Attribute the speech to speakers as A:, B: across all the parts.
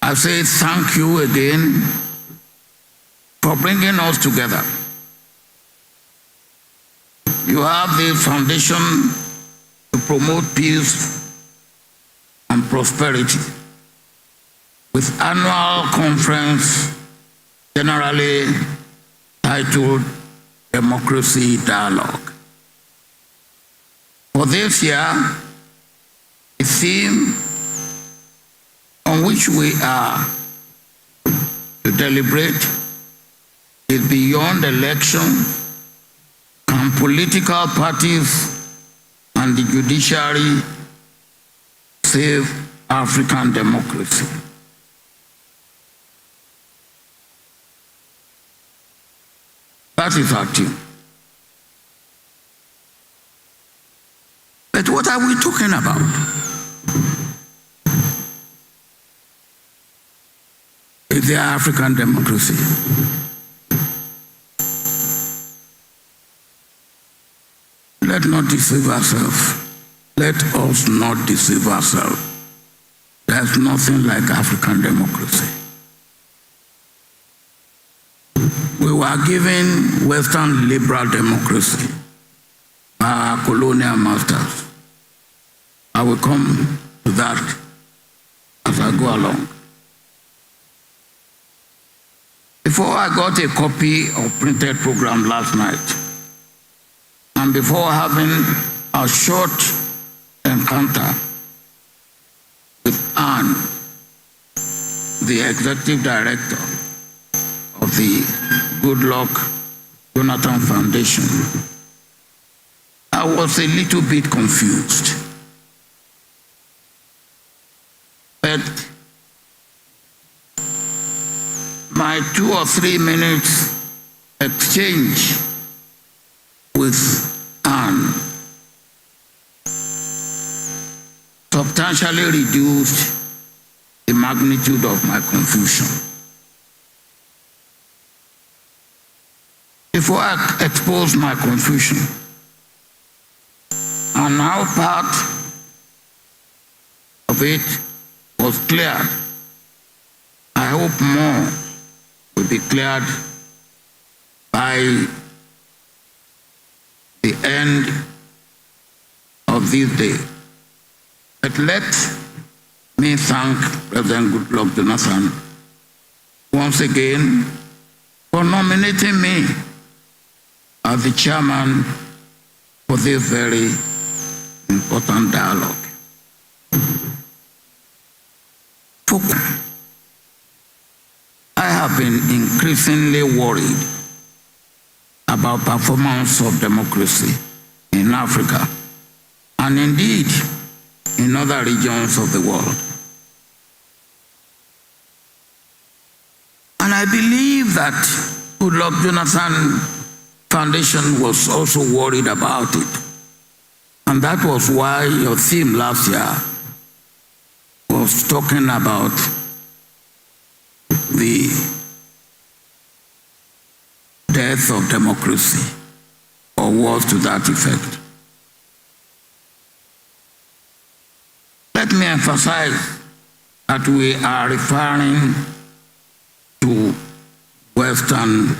A: I say thank you again for bringing us together. You have the foundation to promote peace and prosperity with annual conference generally titled Democracy Dialogue. For this year, the theme on which we are to deliberate is beyond election. Can political parties and the judiciary save African democracy? That is our team. But what are we talking about? Is there African democracy? Let not deceive ourselves. Let us not deceive ourselves. There's nothing like African democracy. We were given Western liberal democracy by our colonial masters. I will come to that as I go along. Before I got a copy of printed program last night, and before having a short encounter with Anne, the executive director of the Goodluck Jonathan Foundation, I was a little bit confused. But my 2 or 3 minutes exchange with Anne substantially reduced the magnitude of my confusion. Before I expose my confusion, and how part of it was cleared, I hope more will be cleared by the end of this day. But let me thank President Goodluck Jonathan once again for nominating me as the chairman for this very important dialogue. I have been increasingly worried about performance of democracy in Africa and indeed in other regions of the world. And I believe that Goodluck Jonathan Foundation was also worried about it. And that was why your theme last year was talking about the death of democracy, or words to that effect. Let me emphasize that we are referring to Western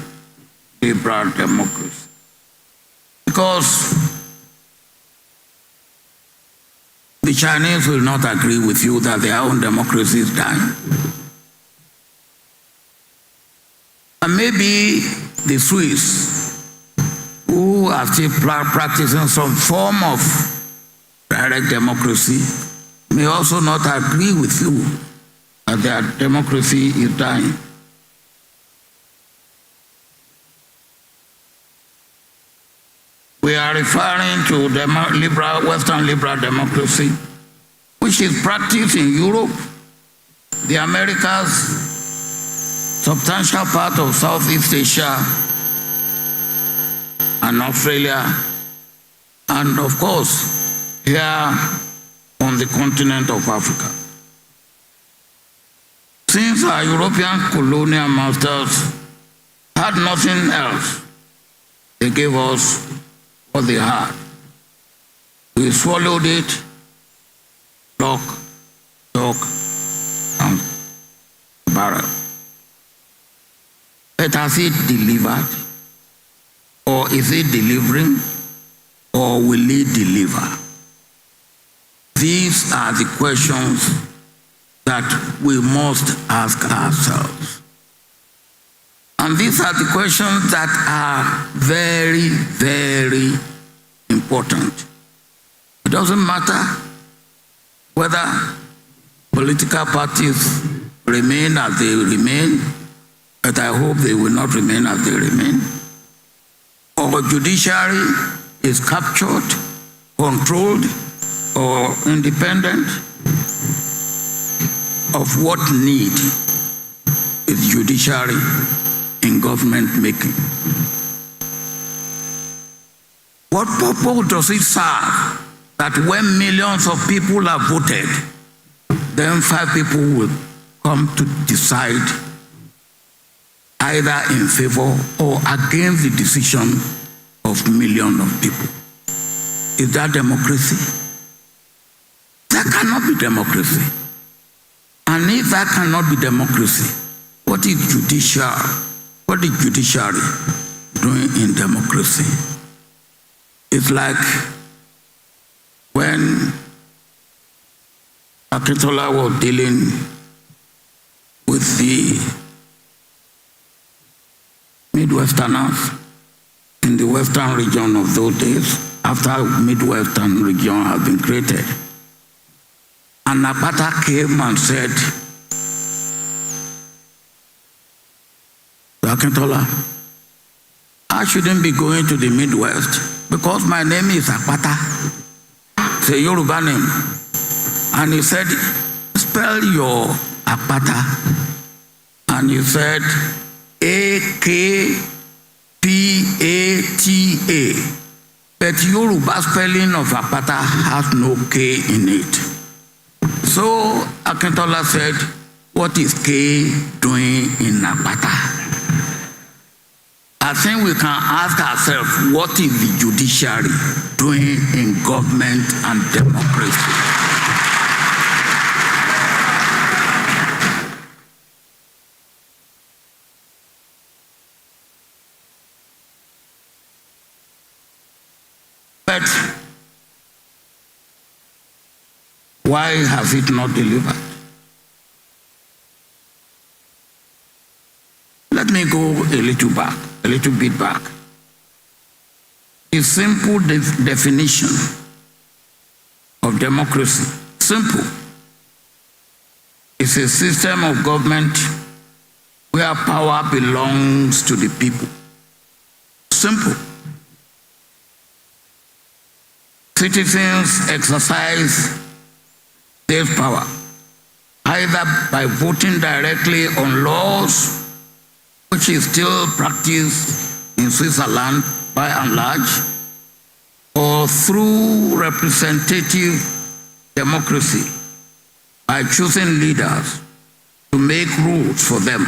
A: liberal democracy, because the Chinese will not agree with you that their own democracy is dying. And maybe the Swiss, who are still practicing some form of direct democracy, may also not agree with you that their democracy is dying. We are referring to Western liberal democracy, which is practiced in Europe, the Americas, substantial part of Southeast Asia, and Australia, and of course, here on the continent of Africa. Since our European colonial masters had nothing else, they gave us what they had. We swallowed it, lock, stock, and barrel. But has it delivered? Or is it delivering? Or will it deliver? These are the questions that we must ask ourselves. And these are the questions that are very, very important. It doesn't matter whether political parties remain as they remain, but I hope they will not remain as they remain, or judiciary is captured, controlled, or independent. Of what need is judiciary in government making? What purpose does it serve that when millions of people have voted, then 5 people will come to decide either in favor or against the decision of millions of people? Is that democracy? That cannot be democracy. And if that cannot be democracy, what is judiciary doing in democracy? It's like when Akintola was dealing with the Midwesterners in the western region of those days, after Midwestern region had been created. And Apata came and said, Akintola, I shouldn't be going to the Midwest because my name is Apata. It's a Yoruba name. And he said, spell your Apata. And he said, A-K-P-A-T-A. But Yoruba spelling of Apata has no K in it. So Akintola said, what is K doing in Apata? I think we can ask ourselves, what is the judiciary doing in government and democracy? But why has it not delivered? Let me go a little bit back. A simple definition of democracy, simple. It's a system of government where power belongs to the people. Simple. Citizens exercise their power either by voting directly on laws, which is still practiced in Switzerland by and large, or through representative democracy by choosing leaders to make rules for them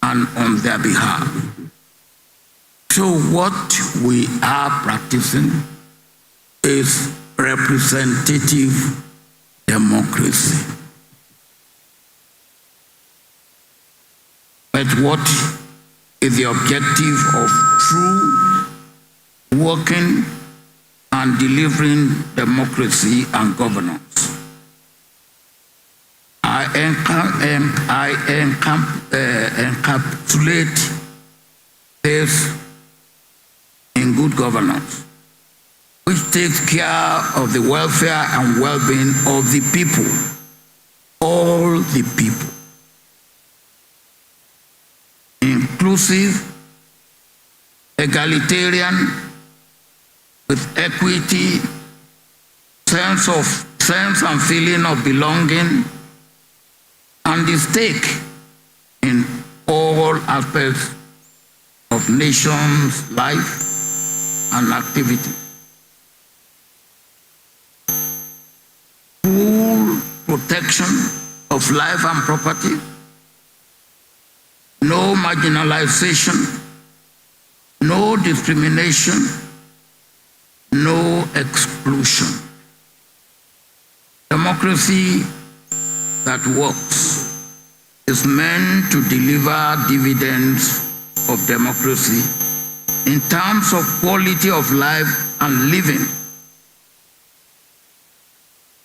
A: and on their behalf. So what we are practicing is representative democracy. But what is the objective of true working and delivering democracy and governance? I encapsulate this in good governance, which takes care of the welfare and well-being of the people, all the people. Inclusive, egalitarian, with equity, sense and feeling of belonging, and the stake in all aspects of nation's life and activity. Full protection of life and property, no marginalization, no discrimination, no exclusion. Democracy that works is meant to deliver dividends of democracy in terms of quality of life and living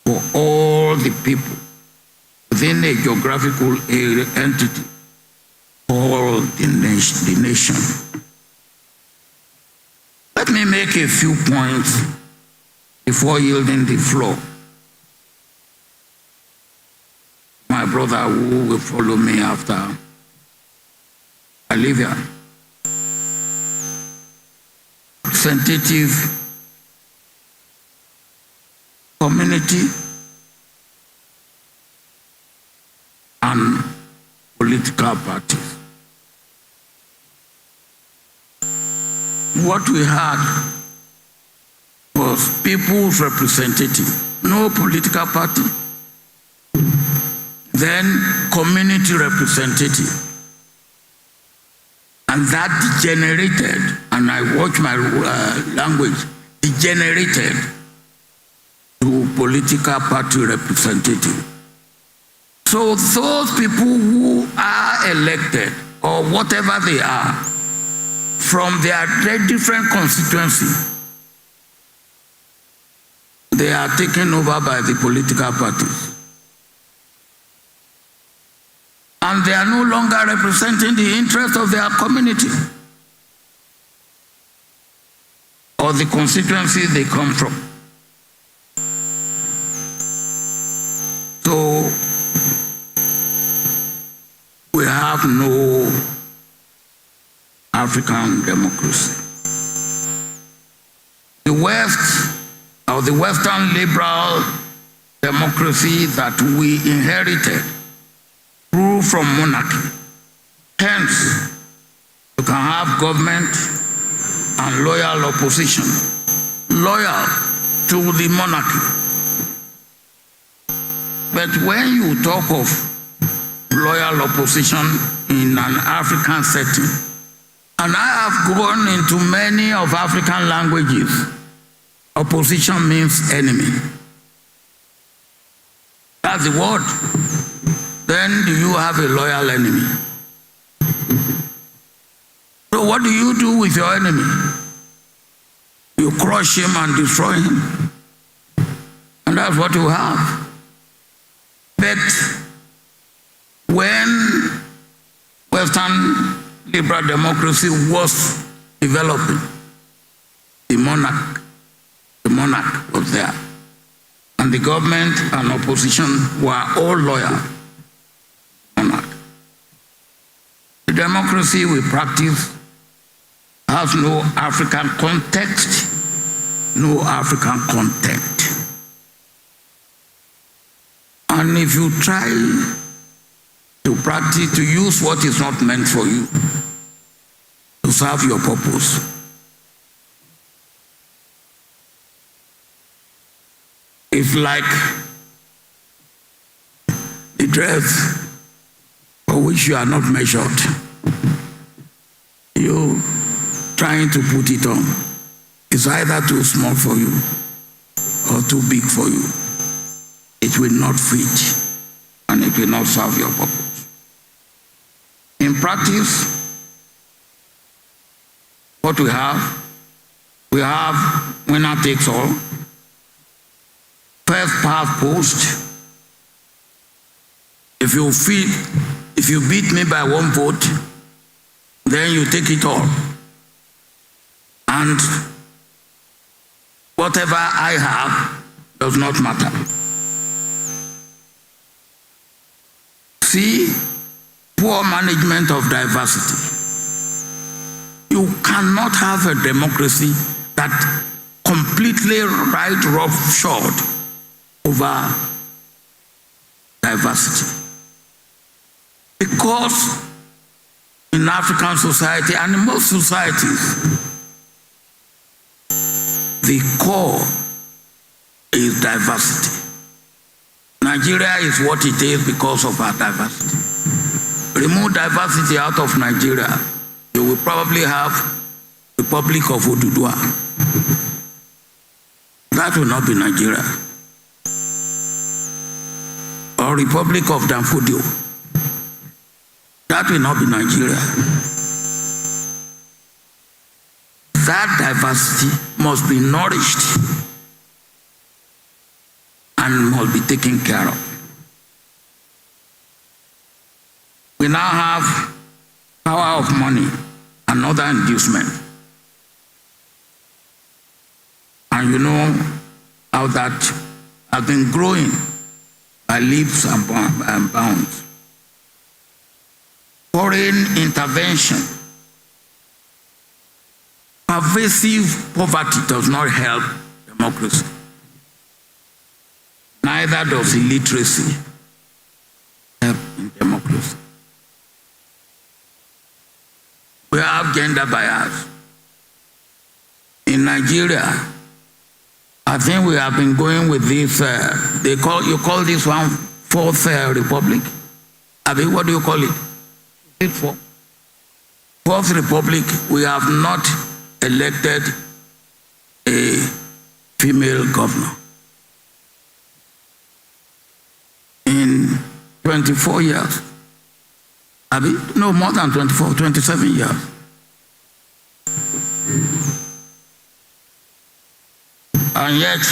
A: for all the people within a geographical area entity called the nation. Let me make a few points before yielding the floor. My brother who will follow me after Olivia. Representative community and political parties. What we had was people's representative, no political party, then community representative. And that degenerated, and I watch my language, degenerated to political party representative. So those people who are elected, or whatever they are, from their different constituency, they are taken over by the political parties. And they are no longer representing the interest of their community or the constituency they come from. So we have no African democracy. The West, or the Western liberal democracy that we inherited, grew from monarchy. Hence, you can have government and loyal opposition, loyal to the monarchy. But when you talk of loyal opposition in an African setting, and I have gone into many of African languages, opposition means enemy. That's the word. Then do you have a loyal enemy? So what do you do with your enemy? You crush him and destroy him. And that's what you have. But when Western liberal democracy was developing, the monarch was there. And the government and opposition were all loyal. Monarch. The democracy we practice has no African context, no African content. And if you try to practice, to use what is not meant for you, to serve your purpose, it's like the dress for which you are not measured. You trying to put it on. It's either too small for you or too big for you. It will not fit and it will not serve your purpose. In practice, what we have winner takes all, first past post. If you beat me by one vote, then you take it all. And whatever I have does not matter. See, poor management of diversity. You cannot have a democracy that completely right roughshod over diversity. Because in African society and in most societies, the core is diversity. Nigeria is what it is because of our diversity. Remove diversity out of Nigeria, you will probably have the Republic of Oduduwa. That will not be Nigeria. Or Republic of Danfodio. That will not be Nigeria. That diversity must be nourished and must be taken care of. We now have power of money and other inducement. And you know how that has been growing by leaps and bounds. Foreign intervention. Pervasive poverty does not help democracy. Neither does illiteracy help in democracy. We have gender bias. In Nigeria, I think we have been going with this, you call this one Fourth Republic? I mean, what do you call it? Is it Fourth Republic? We have not elected a female governor. In 24 years. I mean, no, more than 24, 27 years. And yet,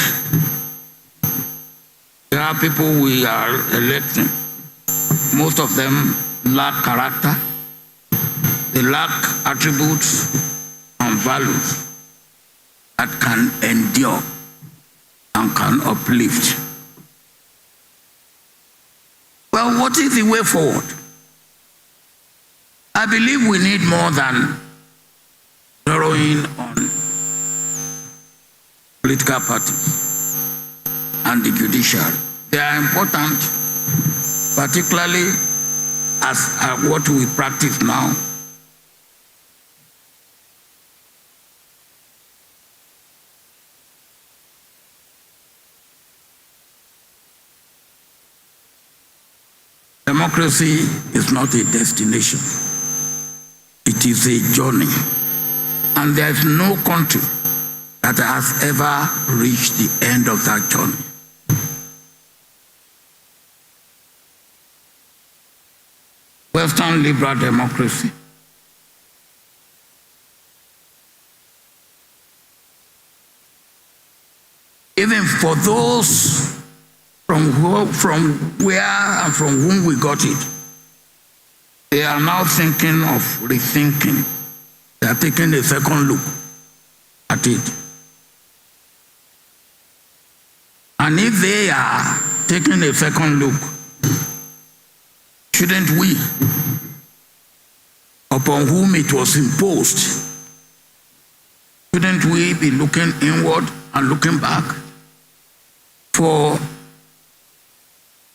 A: there are people we are electing. Most of them lack character. They lack attributes and values that can endure and can uplift. Well, what is the way forward? I believe we need more than zeroing on political parties and the judiciary. They are important, particularly as what we practice now. Democracy is not a destination. It is a journey. And there is no country that has ever reached the end of that journey. Western liberal democracy even for those from where and from whom we got it, they are now thinking of rethinking. They are taking a second look at it. And if they are taking a second look, shouldn't we, upon whom it was imposed, shouldn't we be looking inward and looking back for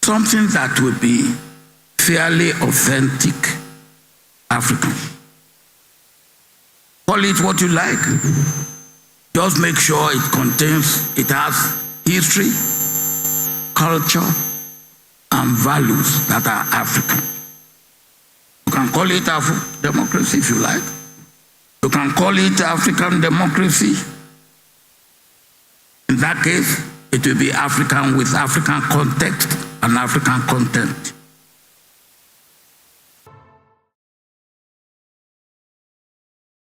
A: something that would be fairly authentic African? Call it what you like. Just make sure it has history, culture, and values that are African. You can call it democracy if you like. You can call it African democracy. In that case, it will be African with African context and African content.